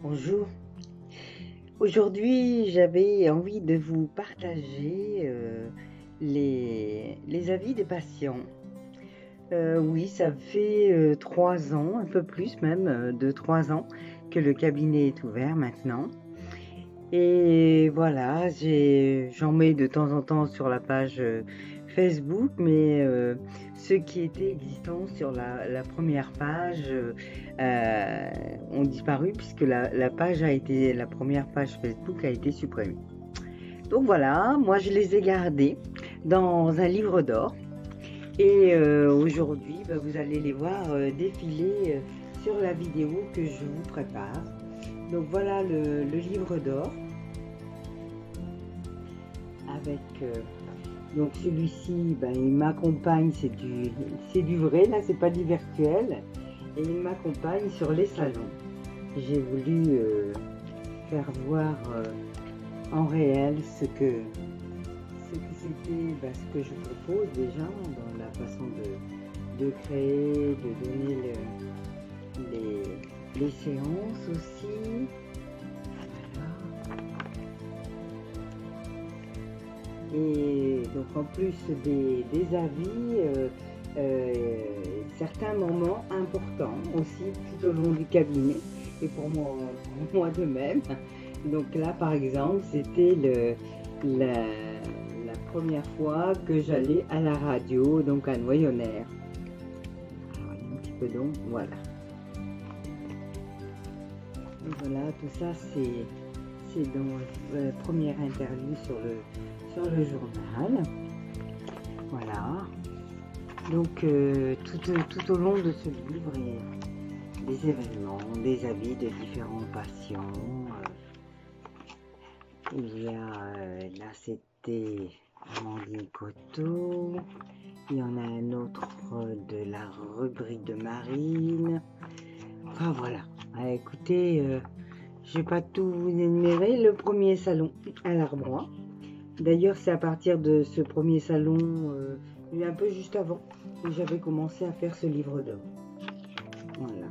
Bonjour. Aujourd'hui, j'avais envie de vous partager les avis des patients. Oui, ça fait 3 ans, un peu plus même, de 3 ans que le cabinet est ouvert maintenant. Et voilà, j'en mets de temps en temps sur la page Facebook, mais ceux qui étaient existants sur la première page ont disparu puisque la première page Facebook a été supprimée. Donc voilà, moi je les ai gardés dans un livre d'or et aujourd'hui vous allez les voir défiler sur la vidéo que je vous prépare. Donc voilà le livre d'or avec donc celui-ci, il m'accompagne, c'est du vrai, là c'est pas du virtuel, et il m'accompagne sur les salons. J'ai voulu faire voir en réel ce que c'était, ce que je propose déjà dans la façon de créer, de donner les séances aussi. Et donc en plus des avis, certains moments importants aussi tout au long du cabinet et pour moi de même. Donc là par exemple c'était la première fois que j'allais à la radio, donc à Noyonnaire. Alors, un petit peu donc, voilà. Donc voilà, tout ça c'est dans la première interview sur le journal. Voilà. Donc tout au long de ce livre, il y a des événements, des avis de différents patients. Il y a là c'était Amandine Coteau. Il y en a un autre de la rubrique de Marine. Enfin voilà. Écoutez, je vais pas tout vous énumérer. Le premier salon à l'Arbois. D'ailleurs, c'est à partir de ce premier salon, un peu juste avant, que j'avais commencé à faire ce livre d'or. Voilà.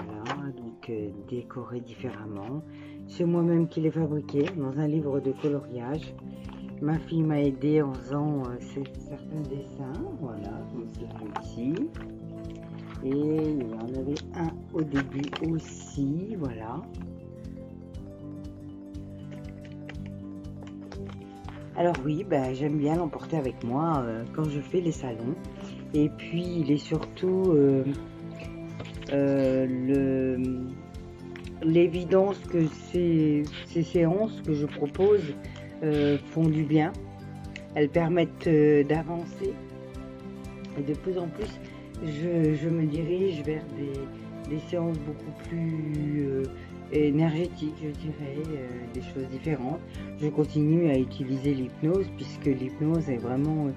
Voilà, donc décoré différemment. C'est moi-même qui l'ai fabriqué dans un livre de coloriage. Ma fille m'a aidé en faisant certains dessins, voilà, comme celui-ci. Et il y en avait un au début aussi, voilà. Alors oui, j'aime bien l'emporter avec moi quand je fais les salons. Et puis il est surtout l'évidence que ces séances que je propose font du bien. Elles permettent d'avancer. Et de plus en plus, je me dirige vers des séances beaucoup plus énergétiques, je dirais, des choses différentes. Je continue à utiliser l'hypnose puisque l'hypnose est vraiment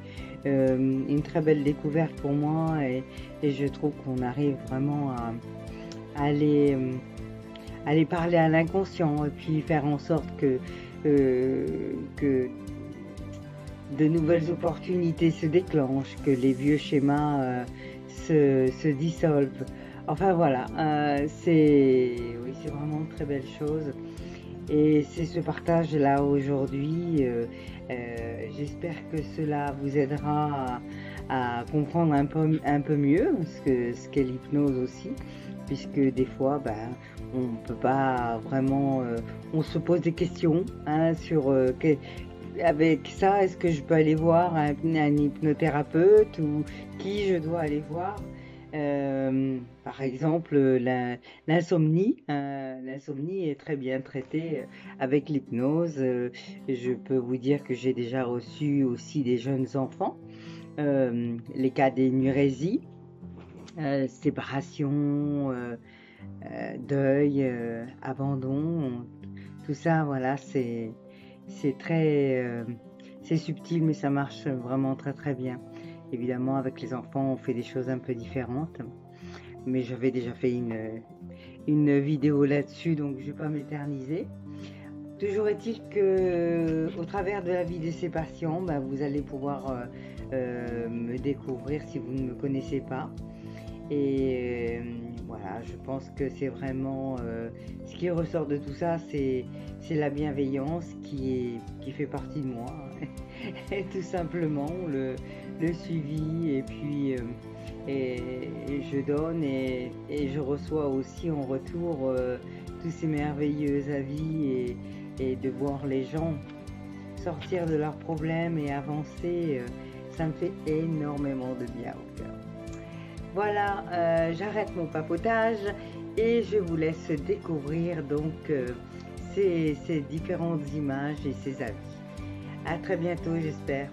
une très belle découverte pour moi et je trouve qu'on arrive vraiment à aller parler à l'inconscient et puis faire en sorte que de nouvelles opportunités se déclenchent, que les vieux schémas se dissolvent. Enfin voilà, c'est vraiment une très belle chose. Et c'est ce partage là aujourd'hui. J'espère que cela vous aidera à comprendre un peu mieux ce qu'est l'hypnose aussi, puisque des fois, on peut pas vraiment, on se pose des questions sur avec ça, est-ce que je peux aller voir un hypnothérapeute ou qui je dois aller voir? Par exemple, l'insomnie. L'insomnie est très bien traitée avec l'hypnose. Je peux vous dire que j'ai déjà reçu aussi des jeunes enfants, les cas d'énurésie, séparation, deuil, abandon. Tout ça, voilà, c'est très c'est subtil, mais ça marche vraiment très très bien. Évidemment, avec les enfants, on fait des choses un peu différentes, mais j'avais déjà fait une vidéo là-dessus, donc je ne vais pas m'éterniser. Toujours est-il que, au travers de la vie de ces patients, vous allez pouvoir me découvrir si vous ne me connaissez pas. Et voilà, je pense que c'est vraiment ce qui ressort de tout ça, c'est la bienveillance qui fait partie de moi. Et tout simplement, le suivi, et puis et je donne et je reçois aussi en retour tous ces merveilleux avis et de voir les gens sortir de leurs problèmes et avancer, ça me fait énormément de bien au cœur. Voilà, j'arrête mon papotage et je vous laisse découvrir donc ces différentes images et ces avis. À très bientôt, j'espère.